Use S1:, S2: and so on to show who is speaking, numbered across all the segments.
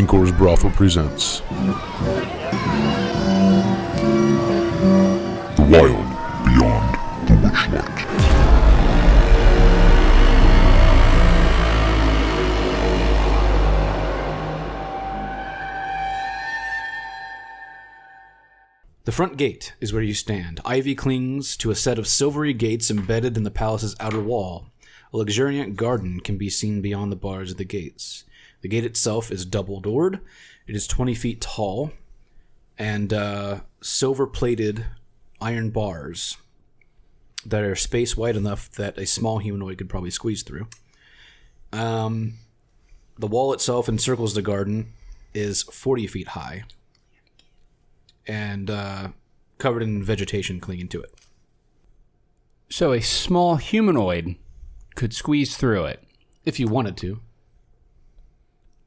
S1: Corus Brothel presents The Wild Beyond the Witchlight.
S2: The front gate is where you stand. Ivy clings to a set of silvery gates embedded in the palace's outer wall. A luxuriant garden can be seen beyond the bars of the gates. The gate itself is double-doored. It is 20 feet tall, and silver-plated iron bars that are space wide enough that a small humanoid could probably squeeze through. The wall itself encircles the garden, is 40 feet high, and covered in vegetation clinging to it.
S3: So a small humanoid could squeeze through it.
S2: If you wanted to.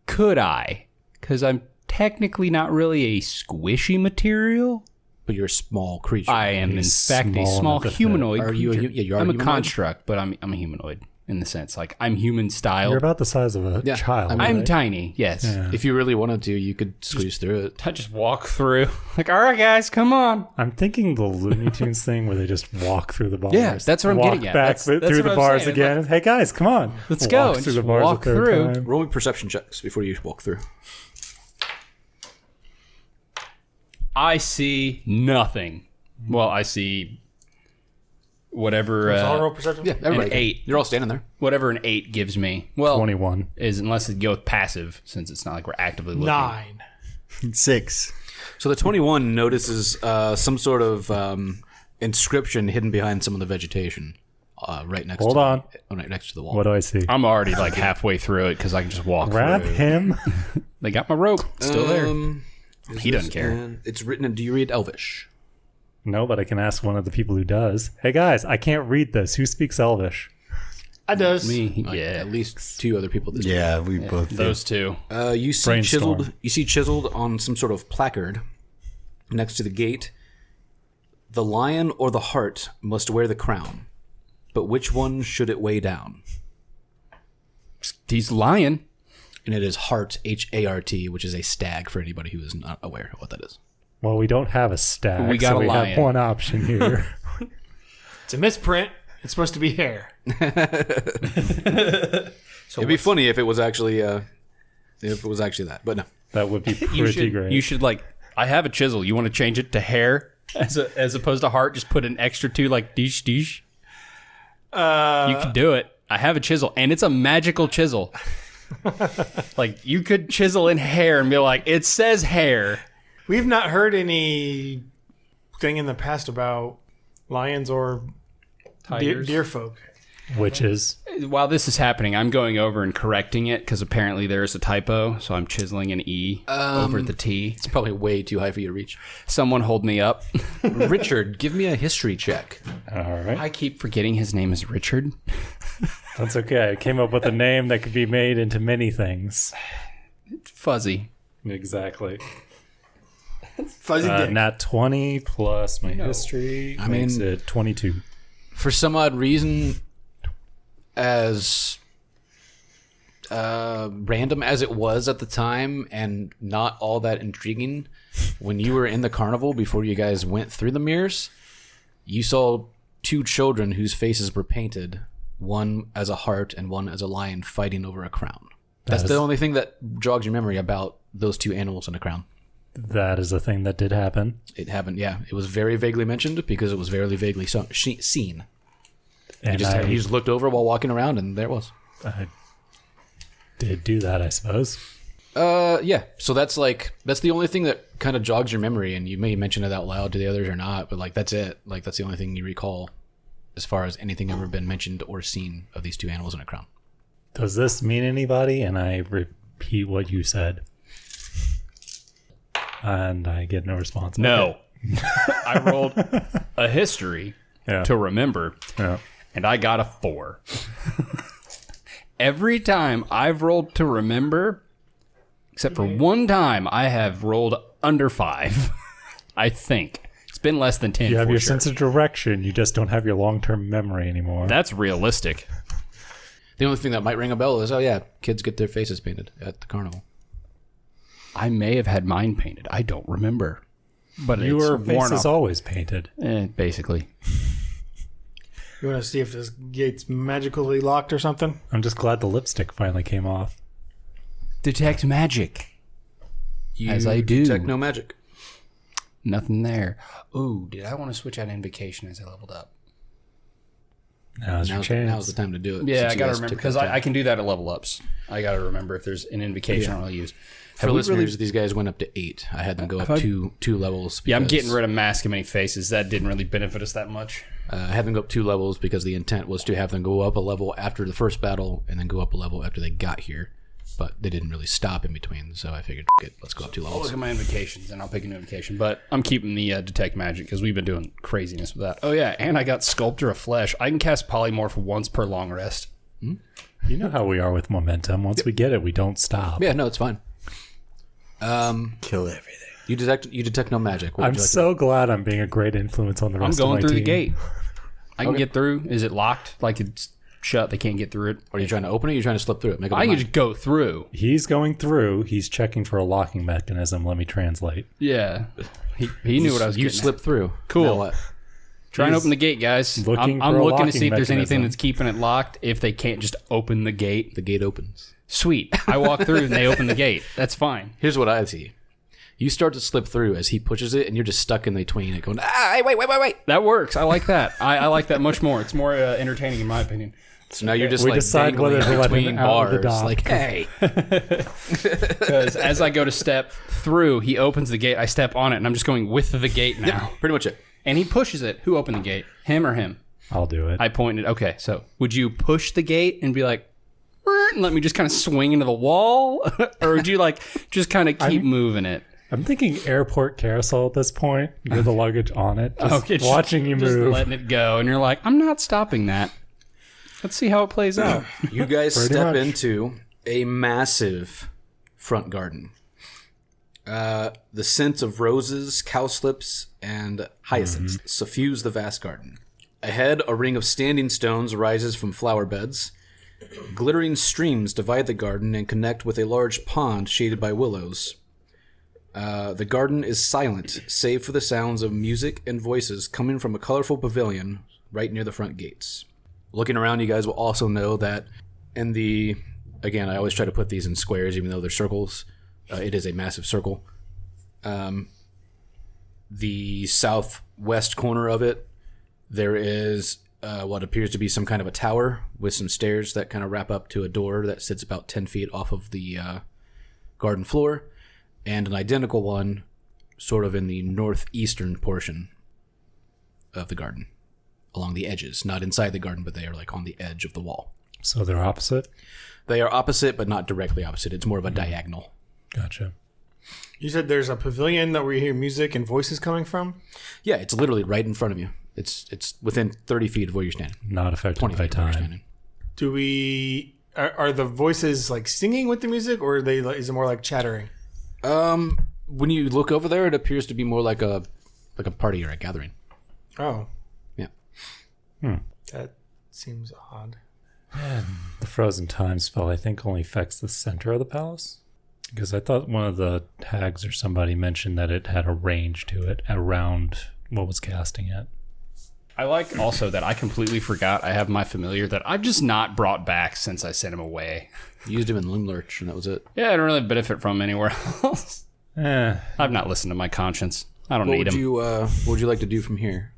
S3: Could I? Because I'm technically not really a squishy material.
S2: But you're a small creature.
S3: I am, in fact, a small humanoid.
S2: Are you? You are
S3: I'm a
S2: humanoid?
S3: construct, but I'm a humanoid in the sense, like I'm human style.
S4: You're about the size of a child.
S3: I'm
S4: right?
S3: tiny. Yes.
S4: Yeah.
S2: If you really wanted to, you could squeeze through it.
S3: I just walk through. Like, all right, guys, come on.
S4: I'm thinking the Looney Tunes thing where they just walk through the bars.
S3: Yeah, that's what I'm getting at.
S4: Back
S3: That's
S4: through
S3: what
S4: the
S3: I'm
S4: bars
S3: saying.
S4: again. Hey guys, come on.
S3: Let's go. And
S4: Through
S3: just
S4: the bars
S3: walk
S4: a third
S3: through.
S4: time.
S2: Roll me perception checks before you walk through.
S3: I see nothing. Well, I see whatever
S5: roll perception?
S2: Yeah, everybody.
S3: an 8.
S2: You're all standing there.
S3: Whatever an 8 gives me. Well,
S4: 21.
S3: is unless it goes passive, since it's not like we're actively looking.
S5: 9.
S6: 6.
S2: So the 21 notices some sort of inscription hidden behind some of the vegetation, right next.
S4: Hold on.
S2: Right next to the wall.
S4: What do I see?
S3: I'm already like halfway through it because I can just walk
S4: Grab
S3: through.
S4: him.
S3: They got my rope. It's still there. He
S2: This-
S3: doesn't care.
S2: and it's written in. Do you read Elvish?
S4: No, but I can ask one of the people who does. Hey guys, I can't read this. Who speaks Elvish?
S5: I does.
S3: Me,
S2: Like,
S3: yeah.
S2: At least 2 other people. This
S6: Yeah, we both do.
S3: Those two.
S2: You see
S4: Brainstorm.
S2: chiseled on some sort of placard next to the gate. The lion or the heart must wear the crown, but which one should it weigh down?
S3: He's lying.
S2: And it is Hart, H-A-R-T, which is a stag for anybody who is not aware of what that is.
S4: Well, we don't have a stack,
S3: We got
S4: so
S3: a
S4: we
S3: lion.
S4: have one option here.
S5: It's a misprint. It's supposed to be hair.
S2: It'd be funny if it was actually that, but no.
S4: That would be pretty great.
S3: You should like. I have a chisel. You want to change it to hair as opposed to heart? Just put an extra 2 like dish. You could do it. I have a chisel, and it's a magical chisel. Like you could chisel in hair and be like, it says hair.
S5: We've not heard any thing in the past about lions or
S3: Tigers.
S5: deer folk.
S4: Which is
S3: While this is happening, I'm going over and correcting it because apparently there's a typo. So I'm chiseling an E over the T.
S2: It's probably way too high for you to reach.
S3: Someone hold me up.
S2: Richard, give me a history check.
S4: all right.
S3: I keep forgetting his name is Richard.
S4: That's okay. I came up with a name that could be made into many things.
S3: Fuzzy.
S4: Exactly.
S5: Fuzzy dick.
S4: Nat 20 plus my history makes it 22.
S2: For some odd reason, as random as it was at the time and not all that intriguing, when you were in the carnival before you guys went through the mirrors, you saw 2 children whose faces were painted, one as a heart and one as a lion fighting over a crown. That's the only thing that jogs your memory about those 2 animals and a crown.
S4: That is a thing that did happen.
S2: It happened, yeah. It was very vaguely mentioned because it was very vaguely seen.
S4: And
S2: You just looked over while walking around, and there it was.
S4: I did do that, I suppose.
S2: Yeah. So that's the only thing that kind of jogs your memory, and you may mention it out loud to the others or not, but like that's it. Like that's the only thing you recall as far as anything ever been mentioned or seen of these 2 animals and a crown.
S4: Does this mean anybody? And I repeat what you said. And I get no response.
S3: No. I rolled a history
S4: Yeah.
S3: to remember,
S4: Yeah.
S3: and I got a 4. Every time I've rolled to remember, except for one time, I have rolled under 5. I think. It's been less than 10
S4: You have
S3: for
S4: your
S3: sure.
S4: sense of direction. You just don't have your long-term memory anymore.
S3: That's realistic.
S2: The only thing that might ring a bell is, oh yeah, kids get their faces painted at the carnival.
S3: I may have had mine painted. I don't remember. But
S4: Your
S3: it's
S4: face
S3: worn
S4: is
S3: off.
S4: always painted.
S3: Basically.
S5: You want to see if this gate's magically locked or something?
S4: I'm just glad the lipstick finally came off.
S3: Detect magic. As I do.
S2: Detect no magic.
S3: Nothing there. Ooh, did I want to switch out Invocation as I leveled up?
S4: Now's your chance.
S2: Now's the time to do it.
S3: Yeah,
S2: since
S3: I
S2: you
S3: got to
S2: guys
S3: remember,
S2: took
S3: because
S2: that time.
S3: I can do that at level ups. I got to remember if there's an Invocation I'll use.
S2: For
S3: Have we
S2: listeners,
S3: really-
S2: these guys went up to 8. I had them go up
S3: I-
S2: two levels.
S3: Yeah, I'm
S2: because-
S3: getting rid of Mask of Many Faces. That didn't really benefit us that much.
S2: I had them go up 2 levels because the intent was to have them go up a level after the first battle and then go up a level after they got here. But they didn't really stop in between, so I figured, let's go up 2
S3: I'll
S2: levels.
S3: look at my invocations and I'll pick a new invocation. But I'm keeping the Detect Magic because we've been doing craziness with that. Oh, yeah, and I got Sculptor of Flesh. I can cast Polymorph once per long rest.
S4: You know how we are with momentum. Once we get it, we don't stop.
S2: Yeah, no, it's fine.
S6: Kill everything.
S2: You detect no magic. What
S4: I'm
S2: would you like
S4: so glad I'm being a great influence on the
S3: I'm
S4: rest of my
S3: going through the
S4: team.
S3: gate. I can get through. Is it locked? Like it's shut? They can't get through it?
S2: Are you trying to open it or are you trying to slip through it? Make up
S3: I
S2: your
S3: can
S2: mind.
S3: just go through.
S4: He's going through. He's checking for a locking mechanism. Let me translate.
S3: Yeah. He knew what I was
S2: You
S3: getting at.
S2: slip through.
S3: Cool.
S2: Now what?
S3: Try and open the gate, guys.
S4: looking
S3: I'm
S4: for a
S3: looking to
S4: locking
S3: see if there's anything
S4: mechanism.
S3: that's keeping it locked. If they can't just open the gate,
S2: The gate opens.
S3: sweet. I walk through and they open the gate. That's fine.
S2: Here's what I see. You start to slip through as he pushes it, and you're just stuck in between it going, wait.
S3: That works. I like that. I like that much more. It's more entertaining in my opinion.
S2: So now you're just
S4: We
S2: like
S4: decide
S2: dangling
S4: whether to let him
S2: between
S4: out of the
S2: bars.
S4: dock.
S2: Like, hey.
S3: Because as I go to step through, he opens the gate. I step on it, and I'm just going with the gate now.
S2: Pretty much it.
S3: And he pushes it. Who opened the gate? Him or him?
S4: I'll do it.
S3: I pointed. Okay, so would you push the gate and be like, "Er," and let me just kind of swing into the wall? Or would you like just kind of keep moving it?
S4: I'm thinking airport carousel at this point. You're the luggage on it. Just
S3: Okay,
S4: watching you
S3: just
S4: move.
S3: letting it go. And you're like, I'm not stopping that. Let's see how it plays out.
S2: You guys
S4: Pretty
S2: step
S4: much.
S2: into a massive front garden. The scent of roses, cowslips, and hyacinths suffuse the vast garden. Ahead, a ring of standing stones rises from flower beds. Glittering streams divide the garden and connect with a large pond shaded by willows. The garden is silent, save for the sounds of music and voices coming from a colorful pavilion right near the front gates. Looking around, you guys will also know that in the... Again, I always try to put these in squares, even though they're circles. It is a massive circle. The southwest corner of it, there is what appears to be some kind of a tower with some stairs that kind of wrap up to a door that sits about 10 feet off of the garden floor, and an identical one sort of in the northeastern portion of the garden, along the edges. Not inside the garden, but they are like on the edge of the wall.
S4: So they're opposite?
S2: They are opposite, but not directly opposite. It's more of a diagonal.
S4: Gotcha.
S5: You said there's a pavilion that we hear music and voices coming from?
S2: Yeah, it's literally right in front of you. It's within 30 feet of where you're standing.
S4: Not affected
S2: 20
S4: by
S2: feet of where you're
S4: time.
S2: standing.
S5: Do we... Are the voices like singing with the music, or are they? Is it more like chattering?
S2: When you look over there, it appears to be more like a party or a gathering.
S5: Oh,
S2: Yeah.
S5: that seems odd.
S4: The frozen time spell, I think, only affects the center of the palace. Because I thought one of the hags or somebody mentioned that it had a range to it around what was casting it.
S3: I like also that I completely forgot I have my familiar that I've just not brought back since I sent him away.
S2: Used him in Loom Lurch, and that was it.
S3: Yeah, I don't really benefit from him anywhere else. I've not listened to my conscience. I don't need him.
S2: What would you like to do from here?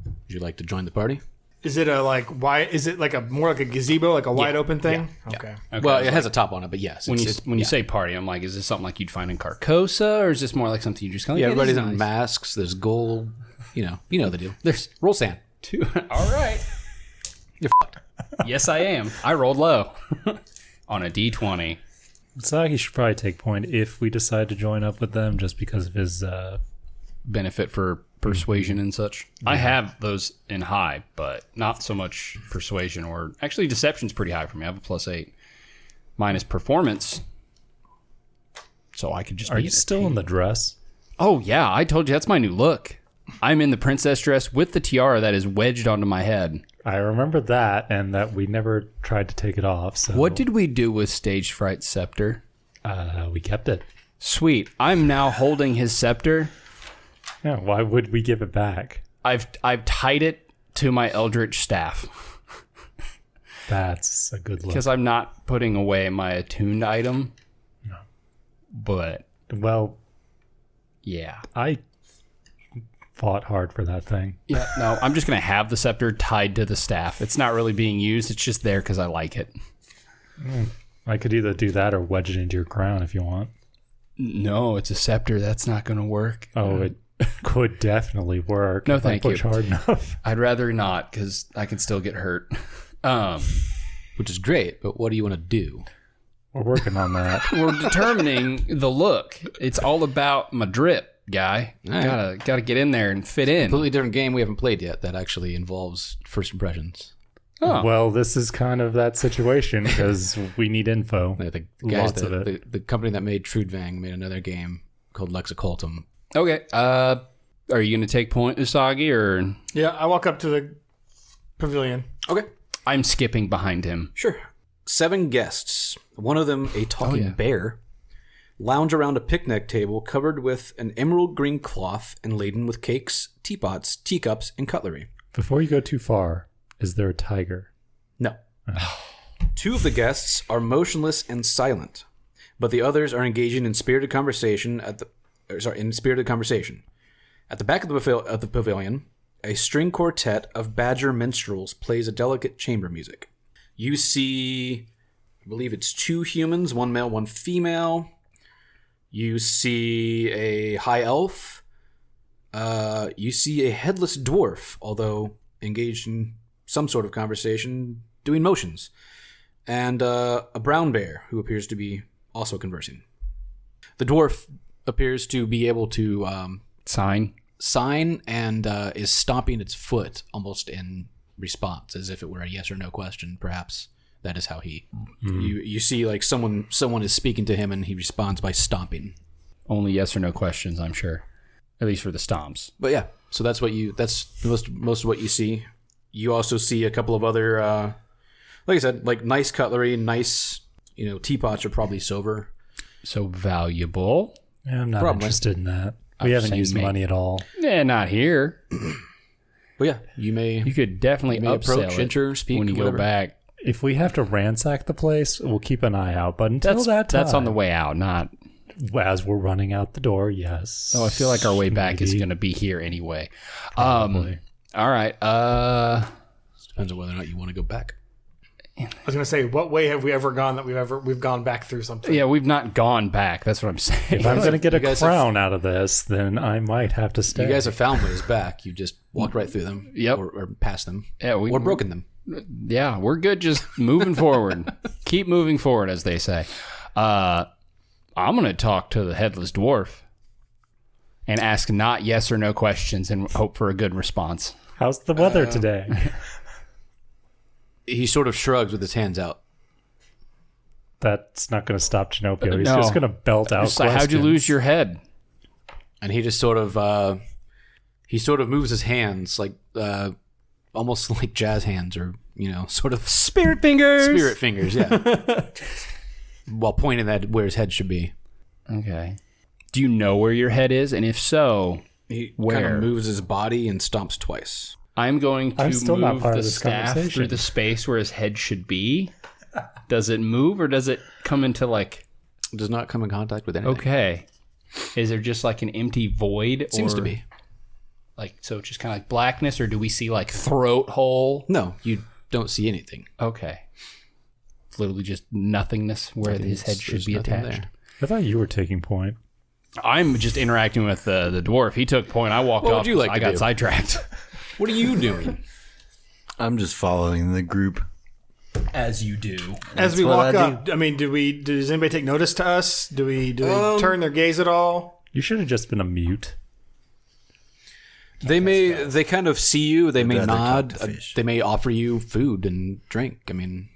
S2: Would you like to join the party?
S5: Is it a like wide? Is it like a more like a gazebo, like a wide open thing?
S2: Yeah.
S5: Okay.
S3: Okay,
S2: Well,
S3: I was
S2: it has a top on it, but yes.
S3: when
S2: it's-
S3: you say party, I'm like, is this something like you'd find in Carcosa, or is this more like something you just kind of
S2: yeah, everybody's in masks. There's gold. You know the deal.
S3: There's
S2: Roll sand.
S3: two. All right.
S2: You're fucked.
S3: Yes, I am. I rolled low on a D20.
S4: Usagi should probably take point if we decide to join up with them just because of his...
S3: Benefit for persuasion and such. I have those in high, but not so much persuasion, or actually deception's pretty high for me. I have a +8 minus performance, so I could just.
S4: Are you still in the dress?
S3: Oh yeah, I told you that's my new look. I'm in the princess dress with the tiara that is wedged onto my head.
S4: I remember that, and that we never tried to take it off. So
S3: What did we do with Stage Fright Scepter?
S4: we kept it?
S3: Sweet. I'm now holding his scepter.
S4: Yeah, why would we give it back?
S3: I've tied it to my eldritch staff
S4: That's a good look.
S3: because I'm not putting away my attuned item.
S4: No.
S3: But
S4: Well,
S3: yeah.
S4: I fought hard for that thing.
S3: Yeah, no, I'm just going to have the scepter tied to the staff. It's not really being used. It's just there because I like it.
S4: I could either do that or wedge it into your crown if you want.
S3: No, it's a scepter. That's not going to work.
S4: Oh, it could definitely work.
S3: No,
S4: if I
S3: thank you.
S4: push hard enough.
S3: I'd rather not because I can still get hurt.
S2: Which is great, but what do you want to do?
S4: We're working on that.
S3: We're determining the look. It's all about my drip, guy.
S2: All right.
S3: Gotta get in there and fit in.
S2: Completely different game we haven't played yet that actually involves first impressions.
S3: Oh.
S4: Well, this is kind of that situation because we need info.
S2: The guys,
S4: Lots of it.
S2: the company that made Trudvang made another game called Lexicaltum.
S3: Okay. Are you gonna take point, Usagi, or
S5: Yeah, I walk up to the pavilion.
S2: Okay.
S3: I'm skipping behind him?
S2: Sure. 7 guests, one of them a talking bear, lounge around a picnic table covered with an emerald green cloth and laden with cakes, teapots, teacups, and cutlery.
S4: Before you go too far, is there a tiger?
S2: No. 2 of the guests are motionless and silent, but the others are engaging in spirited conversation At the back of the pavilion, a string quartet of badger minstrels plays a delicate chamber music. You see, I believe it's 2 humans, 1 male, 1 female. You see a high elf. You see a headless dwarf, although engaged in some sort of conversation, doing motions. And a brown bear, who appears to be also conversing. The dwarf appears to be able to sign and is stomping its foot almost in response, as if it were a yes or no question. Perhaps that is how he. You see, like someone is speaking to him, and he responds by stomping.
S3: Only yes or no questions, I'm sure. At least for the stomps.
S2: But yeah, so that's most of what you see. You also see a couple of other, like I said, like nice cutlery, nice teapots are probably silver.
S3: So valuable.
S4: Yeah, I'm not
S2: Probably.
S4: interested in that. We haven't
S3: saying
S4: used
S3: maybe.
S4: money at all.
S3: Yeah, not here.
S2: But yeah, you
S3: could definitely
S2: may
S3: upsell
S2: approach,
S3: it
S2: enter, speak
S3: when you
S2: whatever.
S3: go back.
S4: If we have to ransack the place, we'll keep an eye out. But until that time,
S3: That's on the way out, not...
S4: as we're running out the door, yes.
S3: Oh, I feel like our way back is
S4: Maybe.
S3: going to be here anyway.
S4: Probably.
S3: All right.
S2: Depends on whether or not you want to go back.
S5: I was going to say, what way have we ever gone that we've gone back through something?
S3: Yeah, we've not gone back. That's what I'm saying.
S4: If I'm going to get a
S2: guys
S4: crown out of this, then I might have to stay.
S2: You guys have found ways back. You just walked right through them.
S3: Yep.
S2: Or past them.
S3: Yeah,
S2: Or broken them.
S3: Yeah, we're good just moving forward. Keep moving forward, as they say. I'm going to talk to the headless dwarf and ask not yes or no questions and hope for a good response.
S4: How's the weather today?
S2: He sort of shrugs with his hands out.
S4: That's not going to stop Chinnopio. He's
S3: No.
S4: just going to belt out
S3: Just like, how'd you
S4: questions.
S3: lose your head?
S2: And he just sort of moves his hands like almost like jazz hands, or sort of
S3: Spirit fingers.
S2: spirit fingers, yeah. While pointing at where his head should be.
S3: Okay. Do you know where your head is? And if so,
S2: He kind
S3: Where?
S2: of moves his body and stomps twice.
S3: I'm going to
S4: I'm still not
S3: move
S4: part
S3: the
S4: of this
S3: staff
S4: conversation.
S3: through the space where his head should be. Does it move or does it come into like...
S2: Does not come in contact with anything.
S3: Okay. Is there just like an empty void?
S2: Seems
S3: or
S2: to be.
S3: Like, so just kind of like blackness, or do we see like throat hole?
S2: No, you don't see anything.
S3: Okay. It's literally just nothingness where his head should
S2: There's
S3: be
S2: nothing
S3: attached.
S2: there.
S4: I thought you were taking point.
S3: I'm just interacting with the dwarf. He took point. I walked
S2: What
S3: off.
S2: would you like
S3: I
S2: to
S3: got
S2: do?
S3: sidetracked.
S2: What are you doing?
S6: I'm just following the group.
S3: As you do.
S5: As we
S6: what
S5: walk
S6: I
S5: up, I mean, does anybody take notice to us? Do they turn their gaze at all?
S4: You should have just been a mute.
S2: They kind of see you. They may
S6: rather talk
S2: nod.
S6: to fish.
S2: They may offer you food and drink. I mean,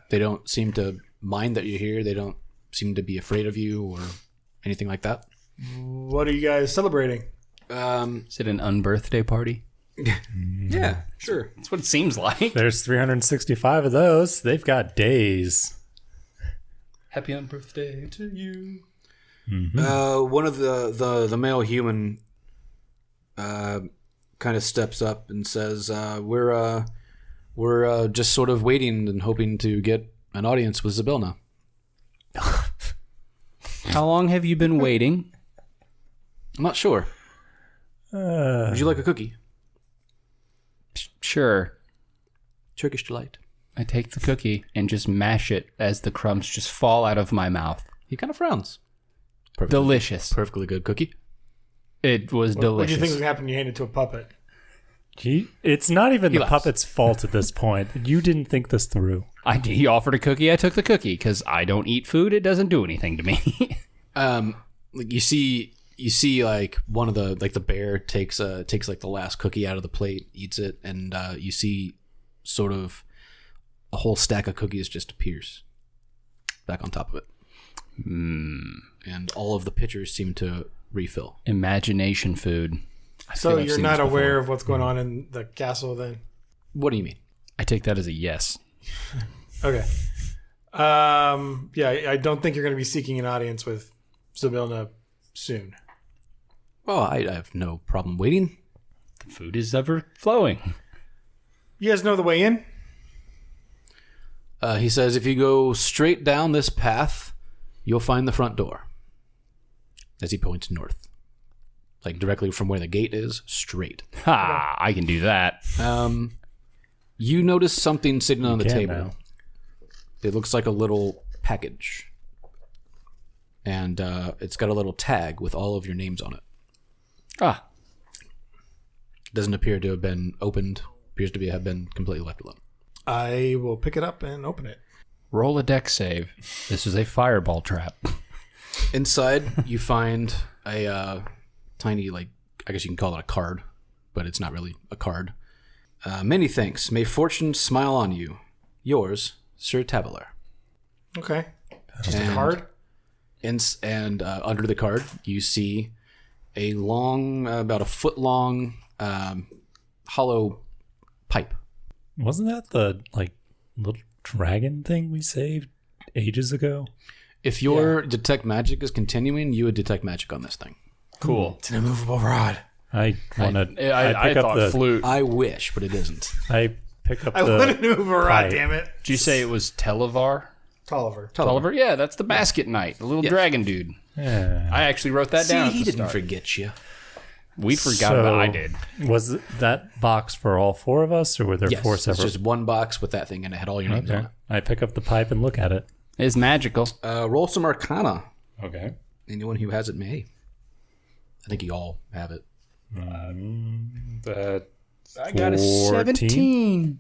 S2: they don't seem to mind that you're here. They don't seem to be afraid of you or anything like that.
S5: What are you guys celebrating?
S3: Is it an unbirthday party?
S2: Yeah, sure.
S3: That's what it seems like.
S4: There's 365 of those. They've got days.
S3: Happy unbirthday to you.
S2: One of the male human kind of steps up and says, "We're just sort of waiting and hoping to get an audience with Zybilna."
S3: How long have you been waiting?
S2: I'm not sure. Would you like a cookie?
S3: Sure.
S2: Turkish delight.
S3: I take the cookie and just mash it as the crumbs just fall out of my mouth.
S2: He kind of frowns.
S3: Delicious.
S2: Perfectly good cookie.
S3: It was
S5: What do
S3: delicious.
S5: you think would happen when you hand it to a puppet?
S4: It's not even the
S2: laughs.
S4: puppet's fault at this point. You didn't think this through.
S3: He offered a cookie. I took the cookie because I don't eat food. It doesn't do anything to me.
S2: Like you see like one of the bear takes like the last cookie out of the plate, eats it, and you see sort of a whole stack of cookies just appears back on top of it. And all of the pitchers seem to refill.
S3: Imagination food.
S5: So you're not aware of what's going on in the castle then?
S2: What do you mean?
S3: I take that as a yes.
S5: Okay. Yeah, I don't think you're going to be seeking an audience with Zybilna soon.
S2: Well, I have no problem waiting.
S3: The food is ever flowing.
S5: You guys know the way in?
S2: He says, if you go straight down this path, you'll find the front door. As he points north. Like directly from where the gate is, straight.
S3: Ha! I can do that.
S2: You notice something sitting on the
S4: can
S2: table.
S4: now.
S2: It looks like a little package. And it's got a little tag with all of your names on it.
S3: Ah,
S2: Doesn't appear to have been opened. Appears to have been completely left alone.
S5: I will pick it up and open it.
S3: roll a deck save. This is a fireball trap.
S2: Inside, you find a tiny, like, I guess you can call it a card, but it's not really a card. Many thanks. May fortune smile on you. Yours, Sir Tavaler.
S5: Okay. Just a
S2: And-
S5: card?
S2: And under the card, you see a long, about a foot long, hollow pipe.
S4: Wasn't that the little dragon thing we saved ages ago?
S2: If your detect magic is continuing, you would detect magic on this thing.
S3: Cool.
S5: It's an immovable rod.
S4: I want to.
S3: I
S4: pick up
S3: thought
S4: the.
S3: flute.
S2: I wish, but it isn't.
S4: I pick up
S5: I
S4: the.
S5: want an immovable rod,
S4: pipe.
S5: damn it.
S3: Did you say it was Televar?
S5: Tolliver.
S3: Tolliver? Yeah, that's the basket knight, the little dragon dude.
S4: Yeah.
S3: I actually wrote that
S2: See,
S3: down.
S2: he
S3: at the
S2: didn't
S3: start.
S2: forget you.
S3: We forgot
S4: So,
S3: that I did.
S4: Was that box for all four of us, or were there
S2: Yes,
S4: four
S2: it's
S4: separate?
S2: just one box with that thing, and it had all your names on
S4: Okay.
S2: it.
S4: I pick up the pipe and look at it.
S3: It's magical.
S2: Roll some Arcana.
S4: Okay.
S2: Anyone who has it may. I think you all have it.
S4: That
S3: I got a 17.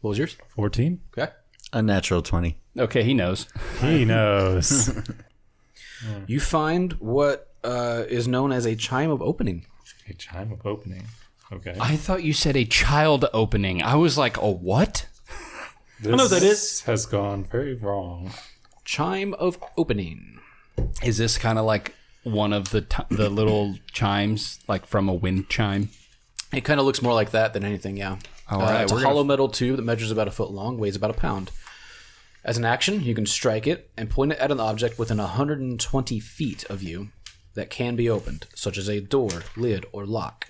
S2: What was yours?
S4: 14?
S2: Okay.
S6: A natural 20.
S3: Okay, he knows.
S4: He knows.
S2: You find what is known as a chime of opening.
S4: A chime of opening. Okay.
S3: I thought you said a child opening. I was like, a what?
S4: This
S5: know that is.
S4: has gone very wrong.
S2: Chime of opening.
S3: Is this kind of like one of the little chimes, like from a wind chime?
S2: It kind of looks more like that than anything, yeah.
S3: All right,
S2: it's a
S3: we're gonna-
S2: hollow metal tube that measures about a foot long, weighs about a pound. As an action, you can strike it and point it at an object within 120 feet of you that can be opened, such as a door, lid, or lock.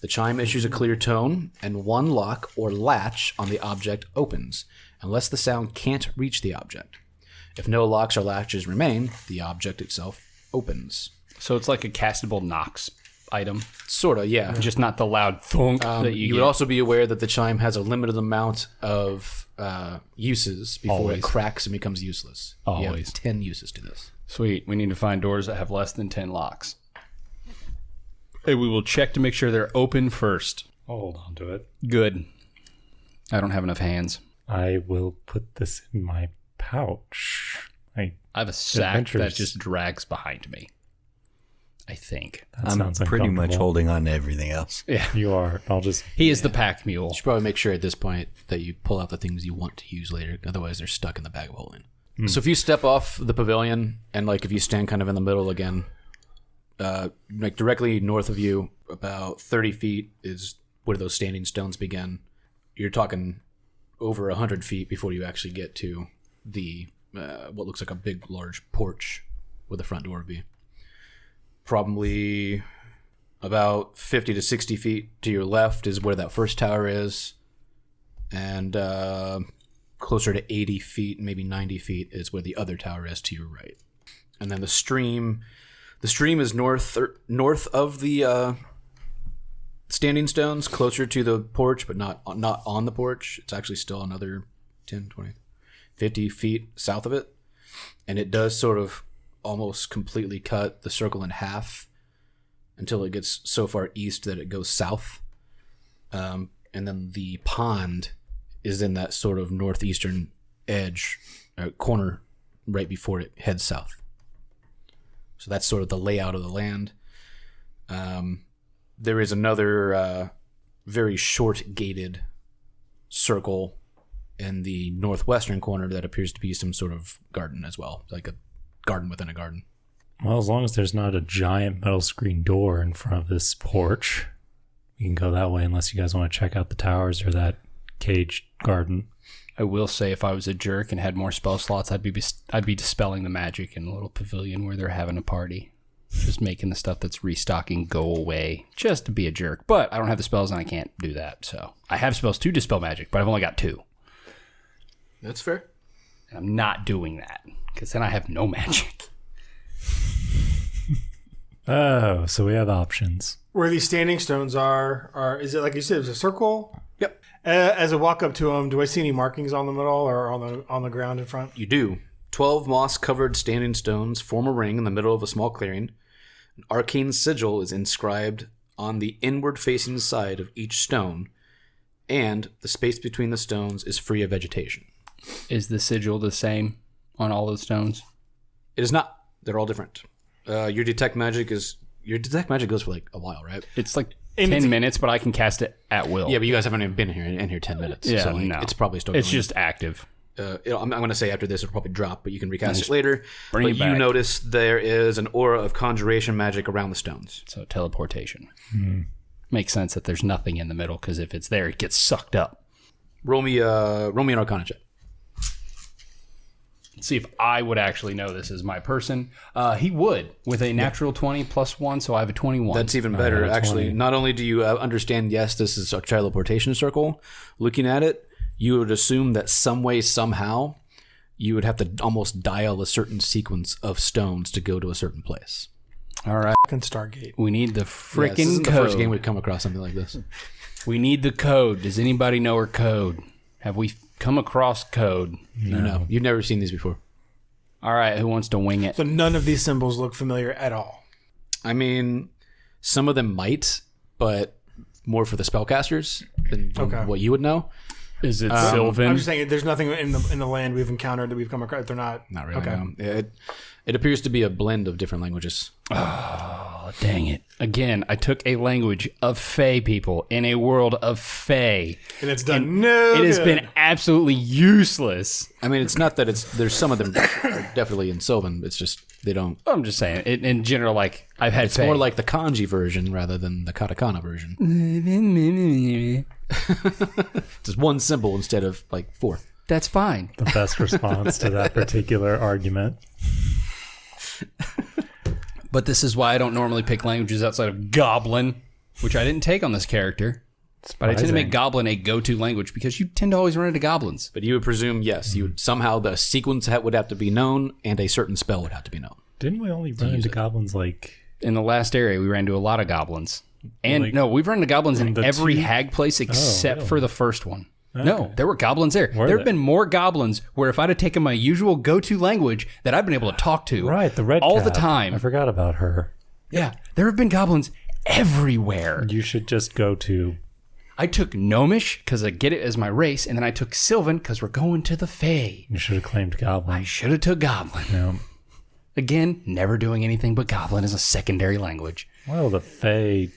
S2: The chime issues a clear tone, and one lock or latch on the object opens, unless the sound can't reach the object. If no locks or latches remain, the object itself opens.
S3: So it's like a castable Nox item,
S2: Sorta, yeah.
S3: just not the loud thunk that
S2: You
S3: you
S2: would
S3: get.
S2: also be aware that the chime has a limited amount of uses before
S3: Always.
S2: it cracks and becomes useless. You have
S3: Always.
S2: 10 uses to this.
S3: Sweet. We need to find doors that have less than 10 locks. Hey, we will check to make sure they're open first.
S4: I'll hold on to it.
S3: Good. I don't have enough hands.
S4: I will put this in my pouch.
S3: I have a sack that
S4: Adventures.
S3: just drags behind me. I think.
S4: That
S6: I'm
S4: sounds
S6: pretty much
S4: uncomfortable.
S6: holding on to everything else.
S3: Yeah.
S4: You are. I'll just.
S3: He is the pack mule.
S2: You should probably make sure at this point that you pull out the things you want to use later. Otherwise, they're stuck in the bag of holding. So if you step off the pavilion and like if you stand kind of in the middle again, like directly north of you, about 30 feet is where those standing stones begin. You're talking over 100 feet before you actually get to the what looks like a big, large porch where the front door would be. Probably about 50 to 60 feet to your left is where that first tower is. And closer to 80 feet, maybe 90 feet, is where the other tower is to your right. And then the stream is north of the standing stones, closer to the porch, but not on the porch. It's actually still another 10, 20, 50 feet south of it. And it does sort of almost completely cut the circle in half until it gets so far east that it goes south. And then the pond is in that sort of northeastern edge, corner, right before it heads south. So that's sort of the layout of the land. There is another very short gated circle in the northwestern corner that appears to be some sort of garden as well, like a garden within a garden.
S4: Well, as long as there's not a giant metal screen door in front of this porch, you can go that way unless you guys want to check out the towers or that caged garden.
S3: I will say, if I was a jerk and had more spell slots, I'd be dispelling the magic in a little pavilion where they're having a party. Just making the stuff that's restocking go away, just to be a jerk. But I don't have the spells and I can't do that. So I have spells to dispel magic, but I've only got 2.
S2: That's fair.
S3: And I'm not doing that, because then I have no magic.
S4: Oh, so we have options.
S5: Where these standing stones are is it like you said? It's a circle.
S2: Yep.
S5: As I walk up to them, do I see any markings on them at all, or on the ground in front?
S2: You do. 12 moss-covered standing stones form a ring in the middle of a small clearing. An arcane sigil is inscribed on the inward-facing side of each stone, and the space between the stones is free of vegetation.
S3: Is the sigil the same on all the stones?
S2: It is not. They're all different. Your detect magic goes for like a while, right?
S3: It's like 10 minutes, but I can cast it at will.
S2: Yeah, but you guys haven't even been in here 10 minutes.
S3: Yeah,
S2: so like,
S3: no.
S2: it's probably still
S3: It's
S2: going.
S3: just active.
S2: I'm going to say after this it'll probably drop, but you can recast it later.
S3: bring
S2: But
S3: it
S2: you
S3: back.
S2: notice there is an aura of conjuration magic around the stones.
S3: So teleportation. Makes sense that there's nothing in the middle, because if it's there, it gets sucked up.
S2: Roll me an Arcana check.
S3: Let's see if I would actually know this as my person. He would, with a natural 20 plus 1, so I have a 21.
S2: That's even better,
S4: got a
S2: actually.
S4: 20.
S2: Not only do you understand, yes, this is a teleportation circle. Looking at it, you would assume that some way, somehow, you would have to almost dial a certain sequence of stones to go to a certain place.
S3: All right.
S5: Fucking Stargate.
S3: We need the
S2: Yeah, this
S3: freaking
S2: isn't the
S3: code.
S2: first game we've come across something like this.
S3: We need the code. Does anybody know our code? Have we come across code?
S2: No, you've never seen these before.
S3: All right, who wants to wing it?
S5: So none of these symbols look familiar at all.
S2: I mean, some of them might, but more for the spellcasters than
S5: Okay.
S2: what you would know.
S3: Is it
S5: I'm
S3: Sylvan?
S5: just saying, there's nothing in the land we've encountered that we've come across. They're not.
S2: Not really.
S5: Okay.
S2: No. It appears to be a blend of different languages.
S3: Oh, dang it. Again, I took a language of Fey people in a world of Fey.
S5: And it's done. No.
S3: It has
S5: good.
S3: been absolutely useless.
S2: I mean, it's not that there's some of them are definitely in Sylvan. It's just they don't.
S3: I'm just saying, in general, like, I've had
S2: It's
S3: Fey.
S2: more like the kanji version rather than the katakana version. Just one symbol instead of like 4.
S3: That's fine.
S4: The best response to that particular argument.
S3: But this is why I don't normally pick languages outside of Goblin, which I didn't take on this character. But I tend to make Goblin a go-to language because you tend to always run into goblins.
S2: But you would presume, yes, you would somehow the sequence would have to be known and a certain spell would have to be known.
S4: Didn't we only run into goblins like...
S3: In the last area, we ran into a lot of goblins. And
S4: Like-
S3: no, we've run into goblins in
S4: the
S3: every
S4: 2
S3: hag place except
S4: really?
S3: for the first one. No, there were goblins there.
S4: Were
S3: There have
S4: they?
S3: been more goblins where if I'd have taken my usual go-to language that I've been able to talk to
S4: Right, the red
S3: all the
S4: cap.
S3: time.
S4: I forgot about her.
S3: Yeah, there have been goblins everywhere.
S4: You should just go to...
S3: I took Gnomish because I get it as my race, and then I took Sylvan because we're going to the Fae.
S4: You should have claimed goblin.
S3: I should have took Goblin.
S4: No.
S3: Again, never doing anything but Goblin as a secondary language.
S4: Well, the Fey,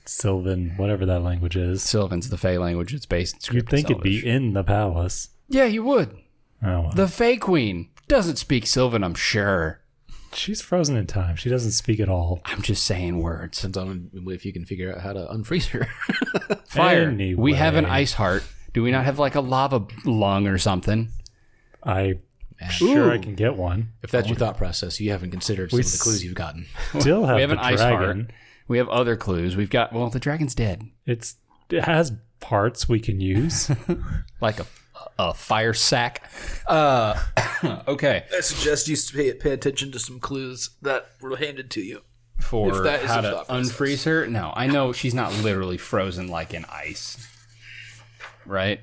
S4: Sylvan, whatever that language is.
S3: Sylvan's the Fae language. It's based in script.
S4: You'd think it'd be in the palace.
S3: Yeah, you would.
S4: Oh, well.
S3: The Fae Queen doesn't speak Sylvan, I'm sure.
S4: She's frozen in time. She doesn't speak at all.
S3: I'm just saying words.
S2: Depends on if you can figure out how to unfreeze her.
S3: Fire.
S4: Anyway.
S3: We have an ice heart. Do we not have like a lava lung or something?
S4: I
S2: And
S4: Sure, I can get one.
S2: if that's your thought process, you haven't considered some of the clues you've gotten.
S4: Still have
S3: We have
S4: the
S3: an ice heart.
S4: dragon.
S3: We have other clues. We've got, well, the dragon's dead.
S4: It has parts we can use.
S3: Like a fire sack. Okay.
S2: I suggest you pay attention to some clues that were handed to you.
S3: For
S2: If that is
S3: how
S2: a
S3: to
S2: thought process.
S3: unfreeze her? No, I know she's not literally frozen like in ice. Right?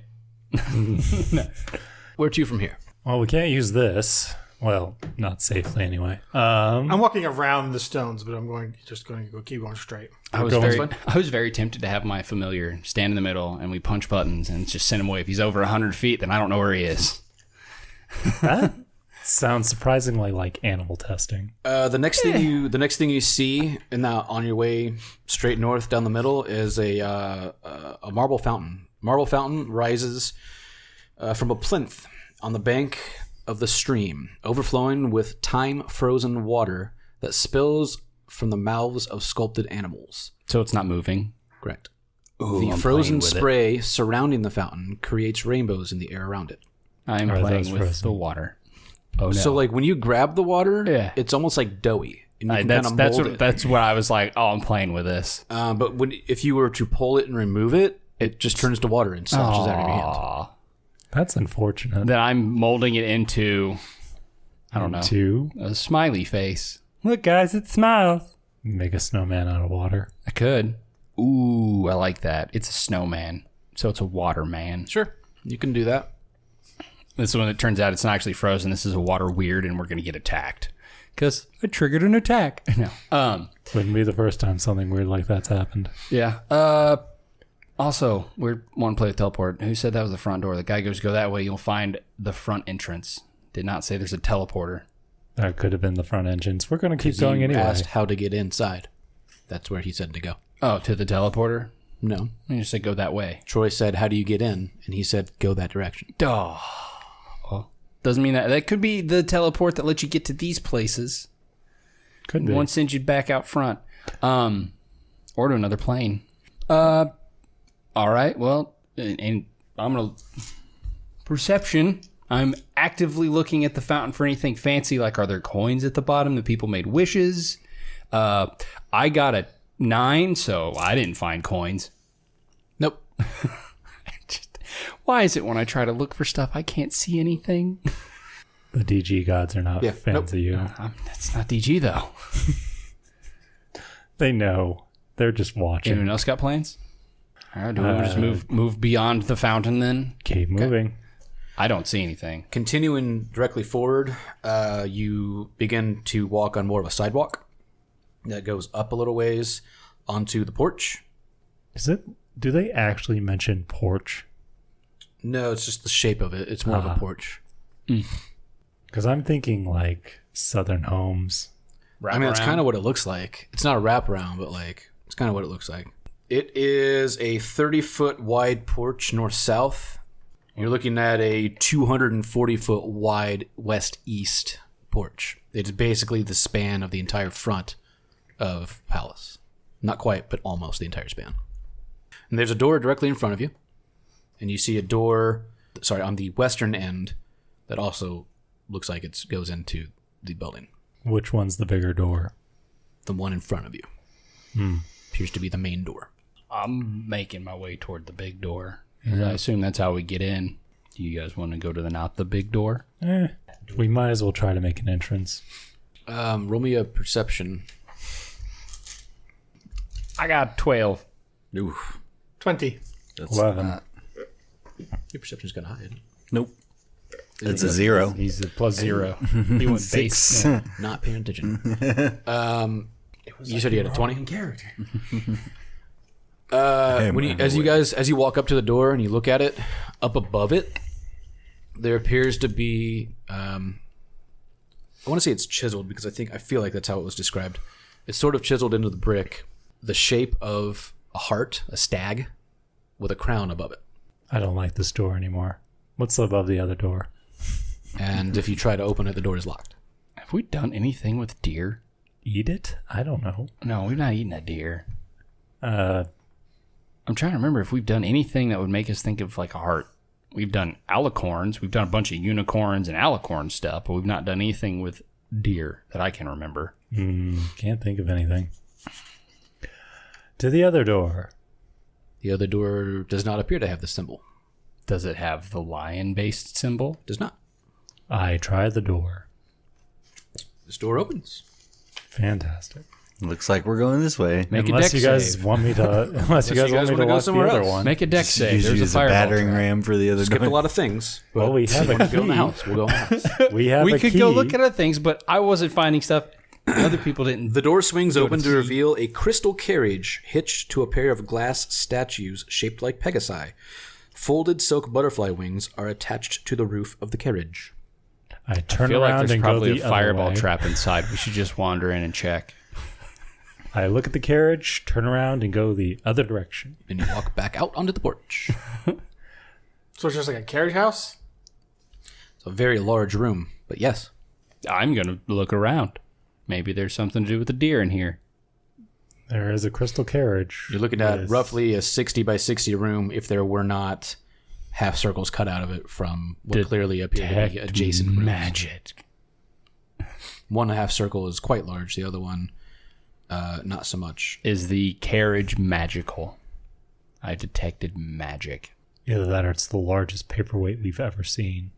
S2: Where to from here?
S4: Well, we can't use this. Well, not safely anyway.
S5: I'm walking around the stones, but I'm just going to keep going straight.
S3: I was
S4: going
S3: very tempted to have my familiar stand in the middle and we punch buttons and just send him away. If he's over 100 feet, then I don't know where he is.
S4: That sounds surprisingly like animal testing.
S2: The next thing you see on your way straight north down the middle is a marble fountain. Marble fountain rises from a plinth on the bank of the stream, overflowing with time-frozen water that spills from the mouths of sculpted animals.
S3: So it's not moving.
S2: Correct.
S3: Ooh,
S2: The
S3: I'm
S2: frozen
S3: playing with it.
S2: spray surrounding the fountain creates rainbows in the air around it.
S3: I'm
S4: Or
S3: playing
S4: those
S3: with
S4: frozen.
S3: the water. Oh no!
S2: So, like when you grab the water,
S3: Yeah.
S2: it's almost like doughy, and you can kind of
S3: that's
S2: mold
S3: what,
S2: it.
S3: that's what I was like. Oh, I'm playing with this.
S2: But if you were to pull it and remove it, it just turns to water and sloshes out of your hand.
S3: Aw.
S4: That's unfortunate.
S3: Then I'm molding it into, I don't know,
S4: To
S3: a smiley face.
S4: look, guys, it smiles. Make a snowman out of water.
S3: I could. Ooh, I like that. It's a snowman, so it's a water man.
S2: Sure, you can do that.
S3: This one, it turns out it's not actually frozen. This is a water weird, and we're gonna get attacked because I triggered an attack. No.
S4: Wouldn't be the first time something weird like that's happened.
S3: Yeah. Also, we want to play with teleport. Who said that was the front door? The guy goes, go that way. You'll find the front entrance. Did not say there's a teleporter.
S4: That could have been the front engines. We're going to keep going
S2: You
S4: anyway.
S2: asked how to get inside. That's where he said to go.
S3: Oh, to the teleporter?
S2: No,
S3: You just said go that way.
S2: Troy said, "How do you get in?" And he said, "Go that direction."
S3: Duh. Well, doesn't mean that. That could be the teleport that lets you get to these places.
S4: Could be.
S3: One sends you back out front. Or to another plane. All right. Well, and I'm gonna perception. I'm actively looking at the fountain for anything fancy. Like, are there coins at the bottom that people made wishes? I got a 9, so I didn't find coins.
S2: Nope.
S3: Why is it when I try to look for stuff I can't see anything?
S4: The DG gods are not
S2: Yeah,
S4: fans
S2: nope.
S4: of you.
S3: That's not DG though.
S4: They know. They're just watching.
S3: Anyone else got plans? All right, do we want to just move beyond the fountain then?
S4: Keep moving.
S3: I don't see anything.
S2: Continuing directly forward, you begin to walk on more of a sidewalk that goes up a little ways onto the porch.
S4: Do they actually mention porch?
S2: No, it's just the shape of it. It's more of a porch.
S4: Because I'm thinking like Southern homes.
S2: I mean, that's kind of what it looks like. It's not a wraparound, but like it's kind of what it looks like. It is a 30-foot wide porch north-south. You're looking at a 240-foot wide west-east porch. It's basically the span of the entire front of Palace. Not quite, but almost the entire span. And there's a door directly in front of you. And you see a door, on the western end that also looks like it goes into the building.
S4: Which one's the bigger door?
S2: The one in front of you. Appears to be the main door.
S3: I'm making my way toward the big door. I assume that's how we get in. Do you guys want to go to not the big door?
S4: We might as well try to make an entrance.
S2: Roll me a perception.
S3: I got 12.
S2: Oof.
S5: 20.
S4: 11.
S2: Your perception's kind of high, isn't it?
S6: Nope. It's a 0.
S3: He's a +0. He went base. Yeah.
S2: Not paying attention. You said you had a 20?
S3: Character.
S2: As you walk up to the door and you look at it, up above it, there appears to be. I want to say it's chiseled because I feel like that's how it was described. It's sort of chiseled into the brick, the shape of a heart, a stag, with a crown above it.
S4: I don't like this door anymore. What's above the other door?
S2: And if you try to open it, the door is locked.
S3: Have we done anything with deer?
S4: Eat it? I don't know.
S3: No, we've not eaten a deer.
S4: Uh,
S3: I'm trying to remember if we've done anything that would make us think of like a heart. We've done alicorns. We've done a bunch of unicorns and alicorn stuff, but we've not done anything with deer that I can remember.
S4: Can't think of anything. To the other door.
S2: The other door does not appear to have the symbol.
S3: Does it have the lion-based symbol?
S2: Does not.
S4: I try the door.
S2: This door opens.
S4: Fantastic.
S6: Looks like we're going this way.
S3: Make a
S4: Unless
S3: deck
S4: you guys
S3: save.
S4: want me to, unless you guys want me to
S2: wanna go
S4: watch the
S2: somewhere
S4: other
S2: else.
S4: one.
S3: Make a deck save.
S6: Use
S3: There's a
S6: a
S3: fireball
S6: battering
S3: trap.
S6: ram for the other
S2: Skipped a
S6: door.
S2: lot of things. But
S4: Well, we have a
S2: go in the
S4: key.
S2: house. We'll go in the house.
S4: We have
S3: We
S4: a
S3: could
S4: key.
S3: go look at other things, but I wasn't finding stuff. Other people didn't.
S2: The door swings open to reveal a crystal carriage hitched to a pair of glass statues shaped like Pegasi. Folded silk butterfly wings are attached to the roof of the carriage.
S4: I
S3: I
S4: turn
S3: feel like
S4: around
S3: there's
S4: and go
S3: probably
S4: the
S3: a fireball
S4: other way.
S3: trap inside. We should just wander in and check.
S4: I look at the carriage, turn around, and go the other direction.
S2: And you walk back out onto the porch.
S5: So it's just like a carriage house?
S2: It's a very large room, but yes.
S3: I'm going to look around. Maybe there's something to do with the deer in here.
S4: There is a crystal carriage.
S2: You're looking at
S4: with-
S2: roughly a 60 by 60 room if there were not half circles cut out of it from what clearly appear to be adjacent rooms.
S3: magic.
S2: One half circle is quite large. The other one, not so much.
S3: Is the carriage magical? I detected magic.
S4: Either that or it's the largest paperweight we've ever seen.